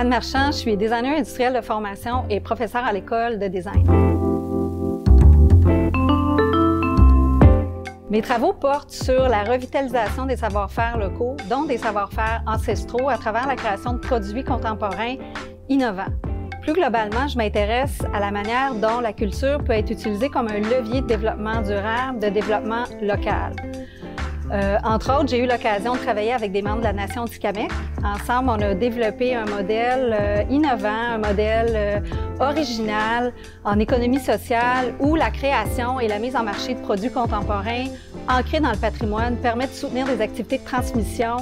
Anne Marchand, je suis designer industriel de formation et professeure à l'école de design. Mes travaux portent sur la revitalisation des savoir-faire locaux, dont des savoir-faire ancestraux à travers la création de produits contemporains innovants. Plus globalement, je m'intéresse à la manière dont la culture peut être utilisée comme un levier de développement durable, de développement local. Entre autres, j'ai eu l'occasion de travailler avec des membres de la Nation Atikamekw. Ensemble, on a développé un modèle innovant, un modèle original en économie sociale où la création et la mise en marché de produits contemporains ancrés dans le patrimoine permettent de soutenir des activités de transmission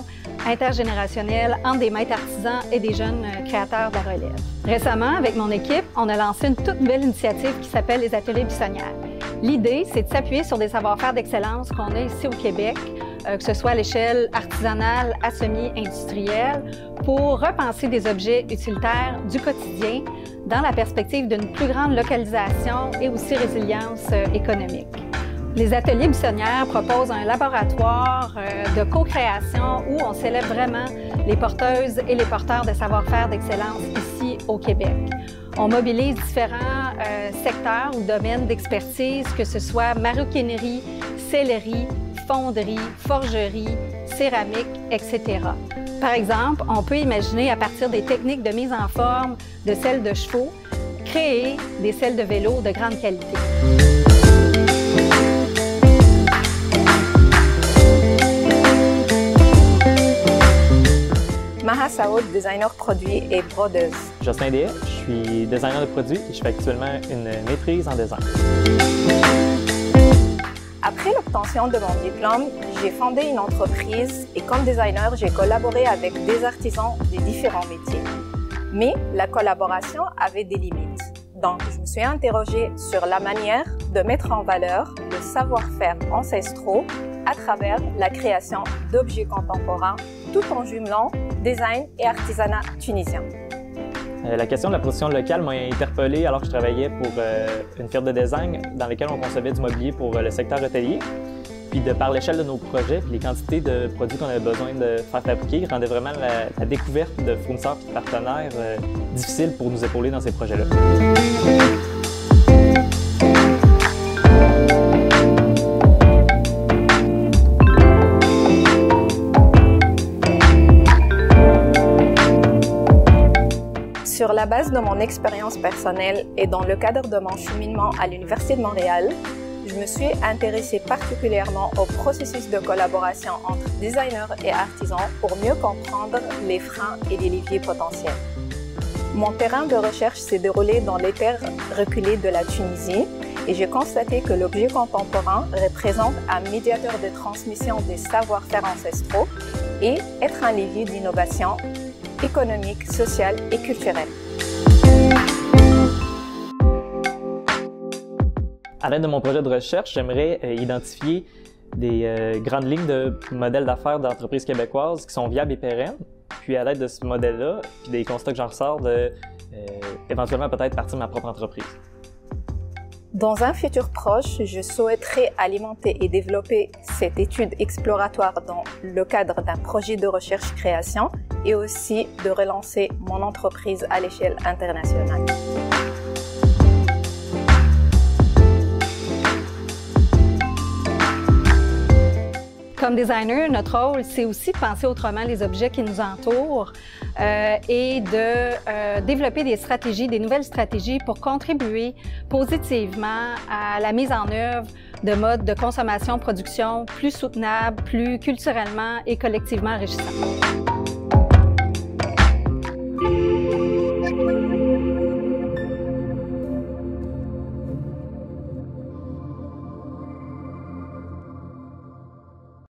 intergénérationnelle entre des maîtres artisans et des jeunes créateurs de la relève. Récemment, avec mon équipe, on a lancé une toute nouvelle initiative qui s'appelle les Ateliers buissonnières. L'idée, c'est de s'appuyer sur des savoir-faire d'excellence qu'on a ici au Québec, que ce soit à l'échelle artisanale, à semi-industrielle, pour repenser des objets utilitaires du quotidien dans la perspective d'une plus grande localisation et aussi résilience économique. Les Ateliers buissonnières proposent un laboratoire de co-création où on célèbre vraiment les porteuses et les porteurs de savoir-faire d'excellence ici au Québec. On mobilise différents secteurs ou domaines d'expertise, que ce soit maroquinerie, sellerie, fonderie, forgerie, céramique, etc. Par exemple, on peut imaginer à partir des techniques de mise en forme de selles de chevaux, créer des selles de vélo de grande qualité. Maha Saoud, designer produit et brodeuse. Jocelyn Deshaies, je suis designer de produits et je fais actuellement une maîtrise en design. Après l'obtention de mon diplôme, j'ai fondé une entreprise et comme designer, j'ai collaboré avec des artisans des différents métiers. Mais la collaboration avait des limites. Donc, je me suis interrogée sur la manière de mettre en valeur le savoir-faire ancestraux à travers la création d'objets contemporains tout en jumelant design et artisanat tunisien. La question de la production locale m'a interpellé alors que je travaillais pour une firme de design dans laquelle on concevait du mobilier pour le secteur hôtelier. Puis de par l'échelle de nos projets et les quantités de produits qu'on avait besoin de faire fabriquer rendait vraiment la découverte de fournisseurs et de partenaires difficile pour nous épauler dans ces projets-là. Sur la base de mon expérience personnelle et dans le cadre de mon cheminement à l'Université de Montréal, je me suis intéressée particulièrement au processus de collaboration entre designers et artisans pour mieux comprendre les freins et les leviers potentiels. Mon terrain de recherche s'est déroulé dans les terres reculées de la Tunisie et j'ai constaté que l'objet contemporain représente un médiateur de transmission des savoir-faire ancestraux et être un levier d'innovation économique, sociale et culturelle. À l'aide de mon projet de recherche, j'aimerais identifier des grandes lignes de modèles d'affaires d'entreprises québécoises qui sont viables et pérennes. Puis à l'aide de ce modèle-là, puis des constats que j'en ressors, éventuellement peut-être partir de ma propre entreprise. Dans un futur proche, je souhaiterais alimenter et développer cette étude exploratoire dans le cadre d'un projet de recherche-création et aussi de relancer mon entreprise à l'échelle internationale. Comme designer, notre rôle, c'est aussi de penser autrement les objets qui nous entourent et de développer des stratégies, des nouvelles stratégies pour contribuer positivement à la mise en œuvre de modes de consommation-production plus soutenables, plus culturellement et collectivement enrichissants.